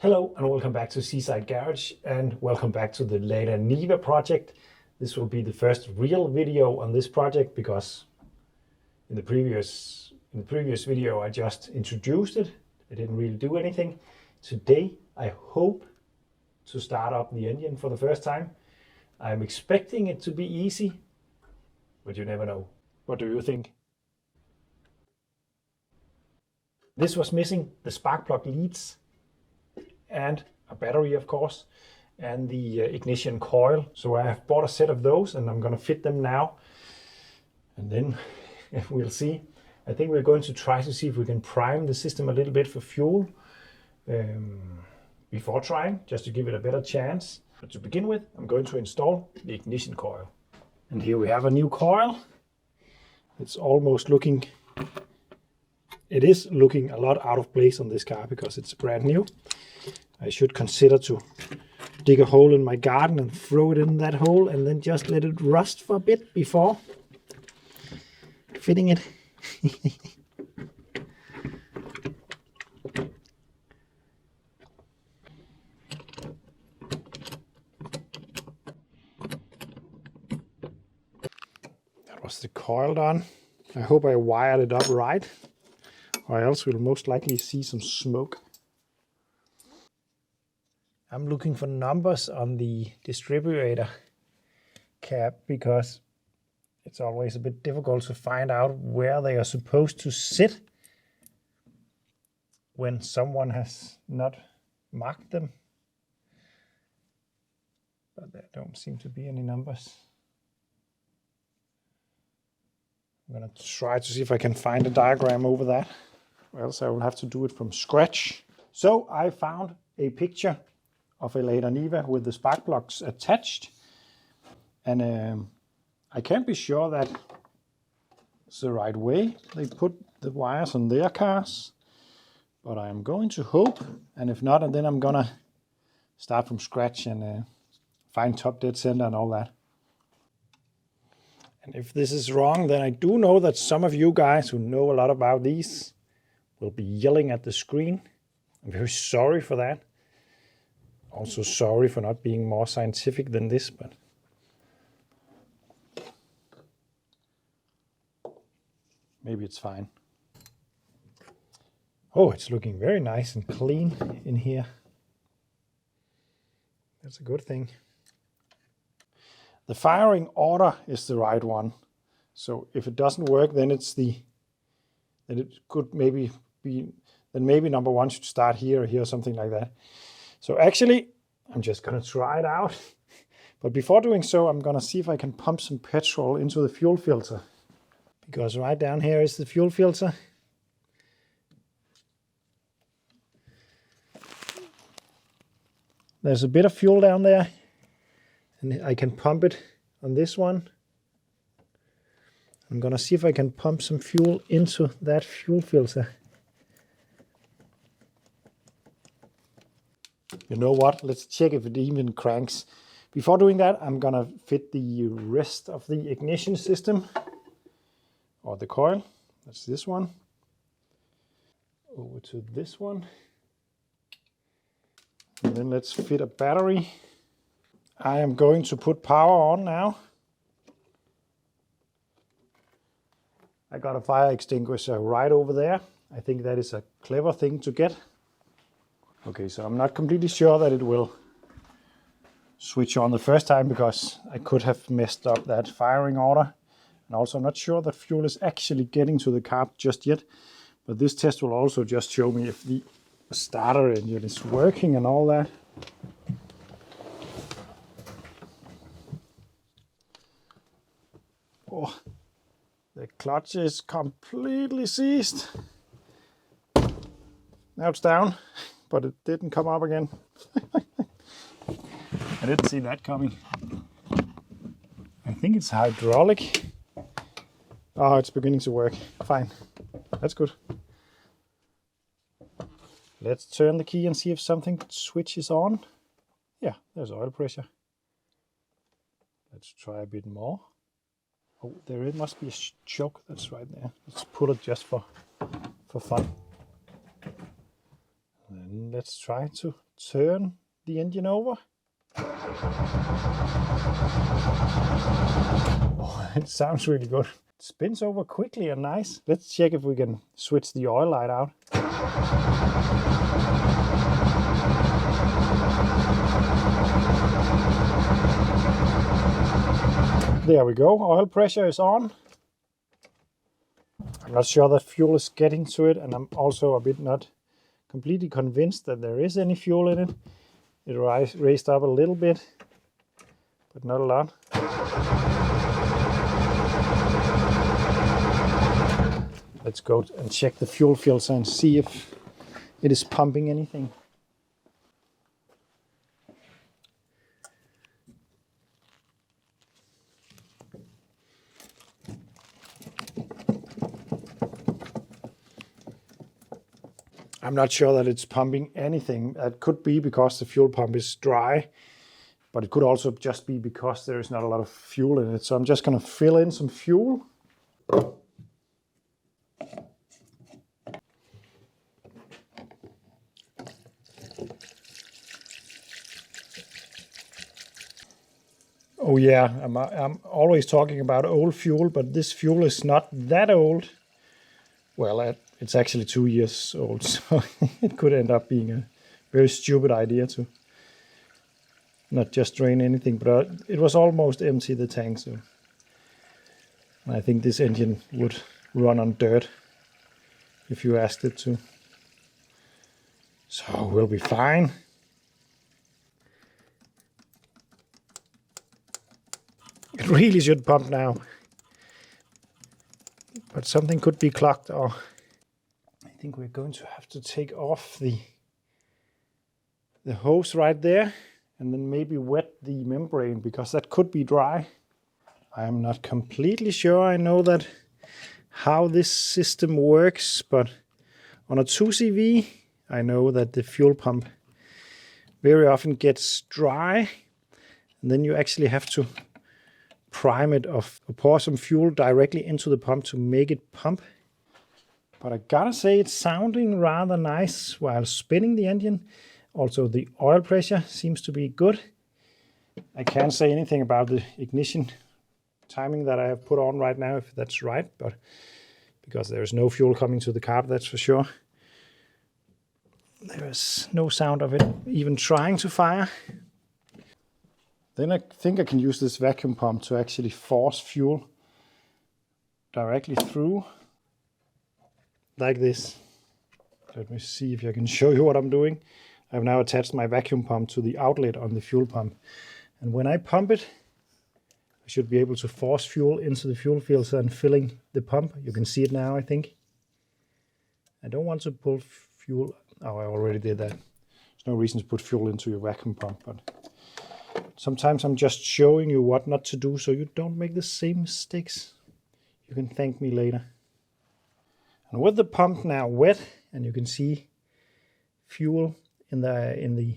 Hello and welcome back to Seaside Garage, and welcome back to the Lada Niva project. This will be the first real video on this project because in the previous video I just introduced it. I didn't really do anything. Today I hope to start up the engine for the first time. I'm expecting it to be easy, but you never know. What do you think? This was missing the spark plug leads and a battery, of course, and the ignition coil. So I have bought a set of those and I'm going to fit them now, and then we'll see. I think we're going to try to see if we can prime the system a little bit for fuel before trying, just to give it a better chance. But to begin with, I'm going to install the ignition coil. And here we have a new coil. It's almost looking, it is looking a lot out of place on this car because it's brand new. I should consider to dig a hole in my garden and throw it in that hole and then just let it rust for a bit before fitting it. That was the coil done. I hope I wired it up right, or else we'll most likely see some smoke. I'm looking for numbers on the distributor cap because it's always a bit difficult to find out where they are supposed to sit when someone has not marked them. But there don't seem to be any numbers. I'm going to try to see if I can find a diagram over that, or else I will have to do it from scratch. So I found a picture of a Lada Niva with the spark plugs attached, and I can't be sure that it's the right way they put the wires on their cars, but I'm going to hope, and if not, then I'm gonna start from scratch and find top dead center and all that. And if this is wrong, then I do know that some of you guys who know a lot about these will be yelling at the screen. I'm very sorry for that. Also sorry for not being more scientific than this, but maybe it's fine. Oh, it's looking very nice and clean in here. That's a good thing. The firing order is the right one. So if it doesn't work, then then it could maybe be, then maybe number one should start here or here or something like that. So actually, I'm just going to try it out. But before doing so, I'm going to see if I can pump some petrol into the fuel filter. Because right down here is the fuel filter. There's a bit of fuel down there. And I can pump it on this one. I'm going to see if I can pump some fuel into that fuel filter. You know what? Let's check if it even cranks. Before doing that, I'm gonna fit the rest of the ignition system, or the coil. That's this one. Over to this one. And then let's fit a battery. I am going to put power on now. I got a fire extinguisher right over there. I think that is a clever thing to get. Okay, so I'm not completely sure that it will switch on the first time because I could have messed up that firing order. And also I'm not sure that fuel is actually getting to the car just yet. But this test will also just show me if the starter engine is working and all that. Oh, the clutch is completely seized. Now it's down. But it didn't come up again. I didn't see that coming. I think it's hydraulic. Oh, it's beginning to work. Fine. That's good. Let's turn the key and see if something switches on. Yeah, there's oil pressure. Let's try a bit more. Oh, there it must be a choke that's right there. Let's pull it just for fun. Then let's try to turn the engine over. Oh, it sounds really good. It spins over quickly and nice. Let's check if we can switch the oil light out. There we go, oil pressure is on. I'm not sure that fuel is getting to it, and I'm also a bit not completely convinced that there is any fuel in it. It raised up a little bit, but not a lot. Let's go and check the fuel filter and see if it is pumping anything. I'm not sure that it's pumping anything. It could be because the fuel pump is dry, but it could also just be because there is not a lot of fuel in it. So I'm just going to fill in some fuel. Oh yeah, I'm always talking about old fuel, but this fuel is not that old. Well, it's actually 2 years old, so it could end up being a very stupid idea to not just drain anything, but it was almost empty, the tank, so I think this engine would run on dirt if you asked it to. So we'll be fine. It really should pump now, but something could be clogged, or I think we're going to have to take off the hose right there and then maybe wet the membrane, because that could be dry. I'm not completely sure I know that how this system works, but on a 2CV I know that the fuel pump very often gets dry, and then you actually have to prime it or pour some fuel directly into the pump to make it pump. But I gotta say, it's sounding rather nice while spinning the engine. Also, the oil pressure seems to be good. I can't say anything about the ignition timing that I have put on right now, if that's right, but because there is no fuel coming to the carb, that's for sure. There is no sound of it even trying to fire. Then I think I can use this vacuum pump to actually force fuel directly through, like this. Let me see if I can show you what I'm doing. I've now attached my vacuum pump to the outlet on the fuel pump. And when I pump it, I should be able to force fuel into the fuel filter and filling the pump. You can see it now, I think. I don't want to pull fuel. Oh, I already did that. There's no reason to put fuel into your vacuum pump, but sometimes I'm just showing you what not to do so you don't make the same mistakes. You can thank me later. And with the pump now wet, and you can see fuel in the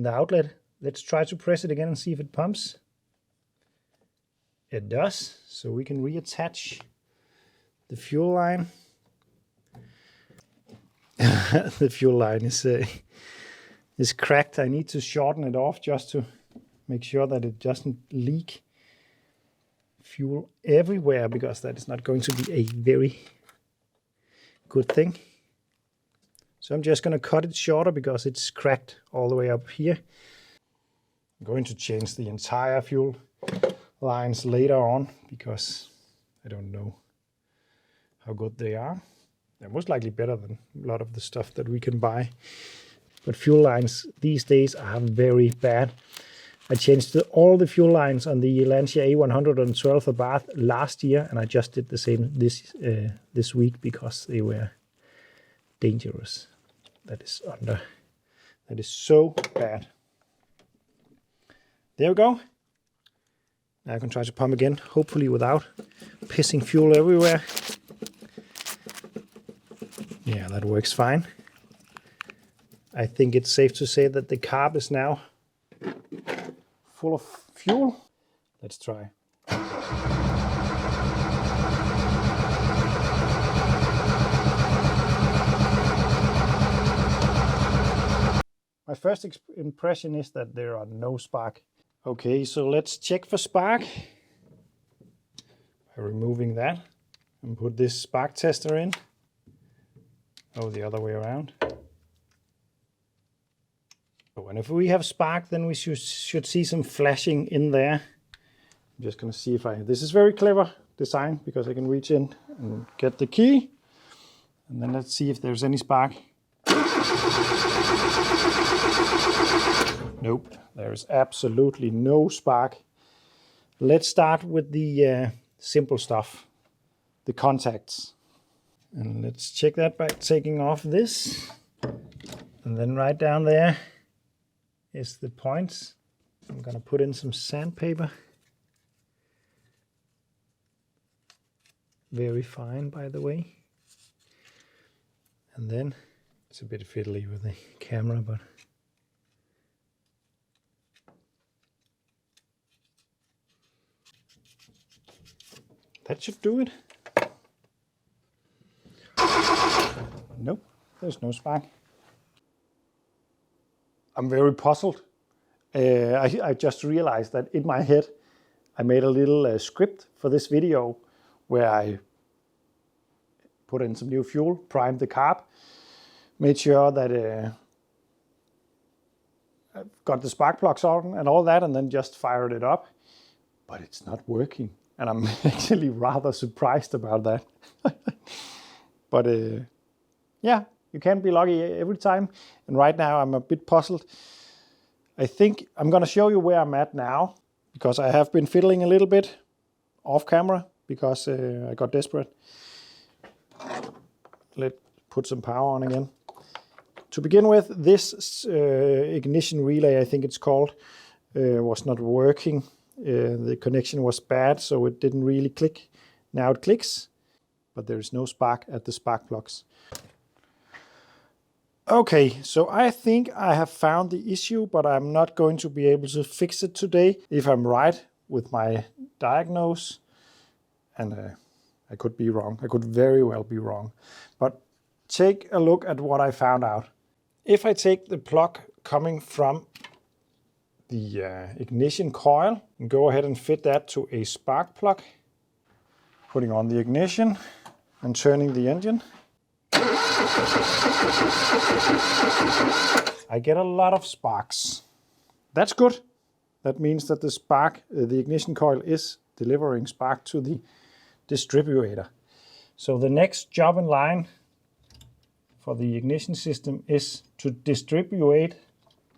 outlet, let's try to press it again and see if it pumps. It does, so we can reattach the fuel line. The fuel line is cracked. I need to shorten it off just to make sure that it doesn't leak fuel everywhere, because that is not going to be a very good thing. So I'm just going to cut it shorter because it's cracked all the way up here. I'm going to change the entire fuel lines later on because I don't know how good they are. They're most likely better than a lot of the stuff that we can buy. But fuel lines these days are very bad. I changed all the fuel lines on the Lancia A112 Abarth last year, and I just did the same this week because they were dangerous. That is so bad. There we go. Now I can try to pump again, hopefully without pissing fuel everywhere. Yeah, that works fine. I think it's safe to say that the carb is now full of fuel. Let's try. My first impression is that there are no spark. Okay, so let's check for spark by removing that and put this spark tester in. Oh, the other way around. And if we have spark, then we should see some flashing in there. I'm just going to see if this is very clever design because I can reach in and get the key. And then let's see if there's any spark. Nope, there's absolutely no spark. Let's start with the simple stuff, the contacts. And let's check that by taking off this. And then right down there is the points. I'm gonna put in some sandpaper. Very fine, by the way. And then it's a bit fiddly with the camera, but that should do it. Nope, there's no spark. I'm very puzzled. I just realized that in my head I made a little script for this video where I put in some new fuel, primed the carb, made sure that I've got the spark plugs on and all that, and then just fired it up. But it's not working, and I'm actually rather surprised about that. But yeah, you can't be lucky every time. And right now I'm a bit puzzled. I think I'm going to show you where I'm at now, because I have been fiddling a little bit off camera because I got desperate. Let's put some power on again. To begin with, this ignition relay, I think it's called, was not working. The connection was bad, so it didn't really click. Now it clicks, but there is no spark at the spark plugs. Okay, so I think I have found the issue, but I'm not going to be able to fix it today. If I'm right with my diagnose, and I could be wrong, I could very well be wrong. But take a look at what I found out. If I take the plug coming from the ignition coil and go ahead and fit that to a spark plug, putting on the ignition and turning the engine, I get a lot of sparks. That's good. That means that the spark, the ignition coil is delivering spark to the distributor. So the next job in line for the ignition system is to distribute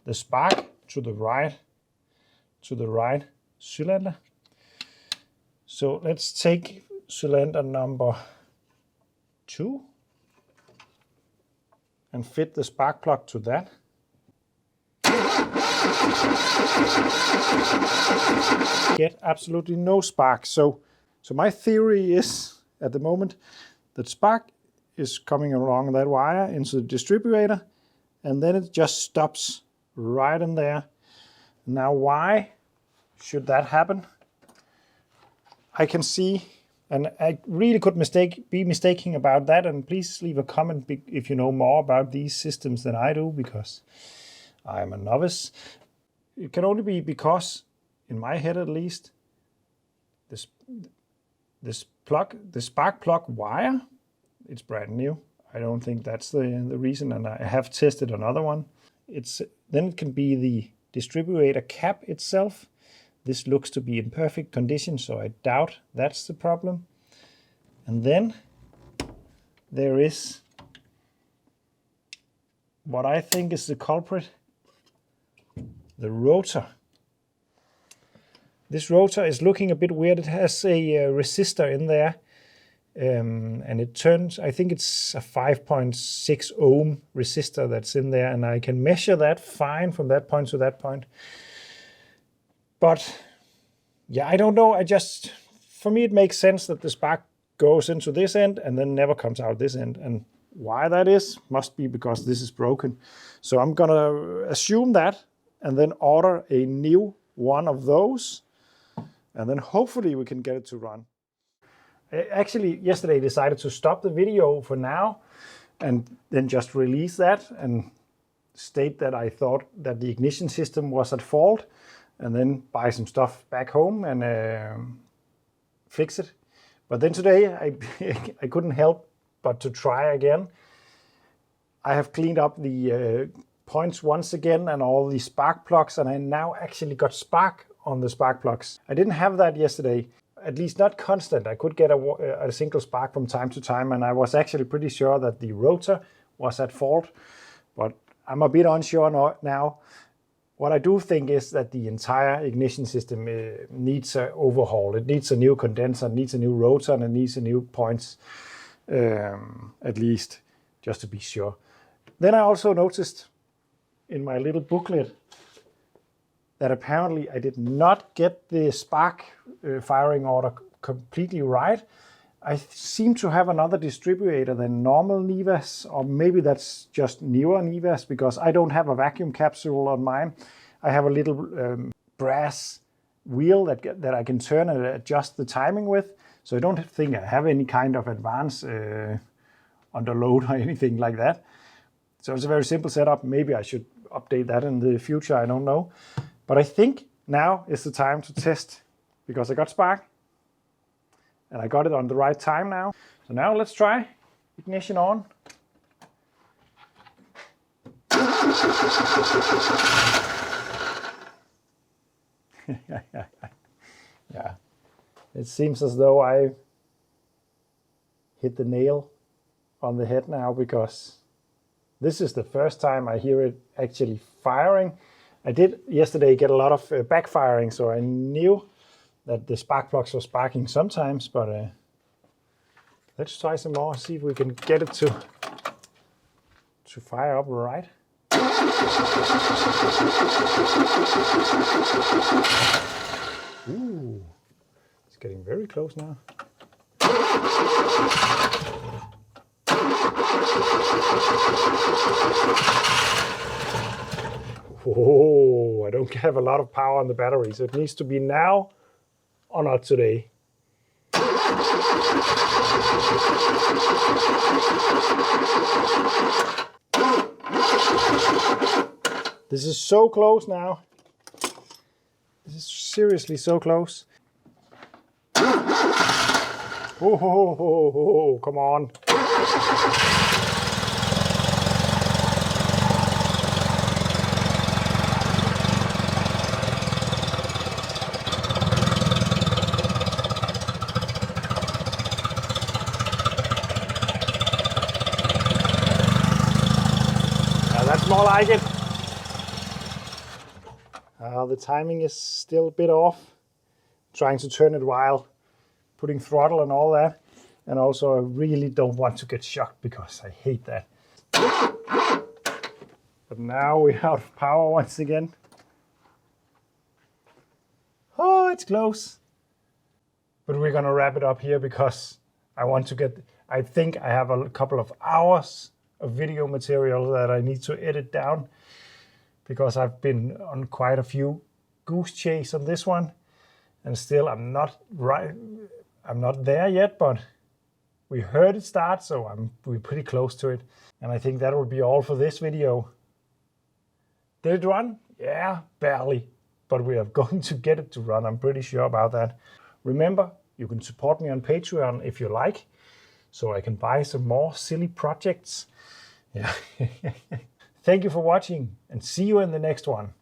the spark to the right cylinder. So let's take cylinder number 2 and fit the spark plug to that. Get absolutely no spark. So my theory is at the moment that spark is coming along that wire into the distributor, and then it just stops right in there. Now, why should that happen? I can see, and I really could be mistaken about that, and please leave a comment if you know more about these systems than I do, because I'm a novice. It can only be because, in my head at least, this spark plug wire, it's brand new. I don't think that's the reason, and I have tested another one. Then it can be the distributor cap itself. This looks to be in perfect condition, so I doubt that's the problem. And then there is what I think is the culprit, the rotor. This rotor is looking a bit weird. It has a resistor in there, and it turns, I think it's a 5.6 ohm resistor that's in there, and I can measure that fine from that point to that point. But yeah, I don't know. For me, it makes sense that the spark goes into this end and then never comes out this end. And why that is, must be because this is broken. So I'm gonna assume that and then order a new one of those. And then hopefully we can get it to run. I actually yesterday decided to stop the video for now and then just release that. And state that I thought that the ignition system was at fault, and then buy some stuff back home and fix it. But then today I couldn't help but to try again. I have cleaned up the points once again and all the spark plugs, and I now actually got spark on the spark plugs. I didn't have that yesterday, at least not constant. I could get a single spark from time to time, and I was actually pretty sure that the rotor was at fault, but I'm a bit unsure now. What I do think is that the entire ignition system needs an overhaul. It needs a new condenser, it needs a new rotor, and it needs a new points, at least, just to be sure. Then I also noticed in my little booklet that apparently I did not get the spark firing order completely right. I seem to have another distributor than normal Nivas, or maybe that's just newer Nivas, because I don't have a vacuum capsule on mine. I have a little brass wheel that I can turn and adjust the timing with, so I don't think I have any kind of advance under load or anything like that. So it's a very simple setup. Maybe I should update that in the future, I don't know. But I think now is the time to test, because I got spark. And I got it on the right time now. So now let's try. Ignition on. Yeah. It seems as though I hit the nail on the head now, because this is the first time I hear it actually firing. I did yesterday get a lot of backfiring, so I knew that the spark plugs were sparking sometimes, but let's try some more, see if we can get it to fire up right. Ooh, it's getting very close now. Oh, I don't have a lot of power on the battery, so it needs to be now or not today. This is so close now. This is seriously so close. Oh, come on. That's more like it. The timing is still a bit off. Trying to turn it while putting throttle and all that. And also I really don't want to get shocked, because I hate that. But now we're out of power once again. Oh, it's close. But we're gonna wrap it up here, because I think I have a couple of hours of video material that I need to edit down, because I've been on quite a few goose chase on this one, and still I'm not there yet, but we heard it start, so we're pretty close to it. And I think that will be all for this video. Did it run? Yeah, barely, but we are going to get it to run, I'm pretty sure about that. Remember, you can support me on Patreon if you like, so I can buy some more silly projects. Yeah. Thank you for watching, and see you in the next one.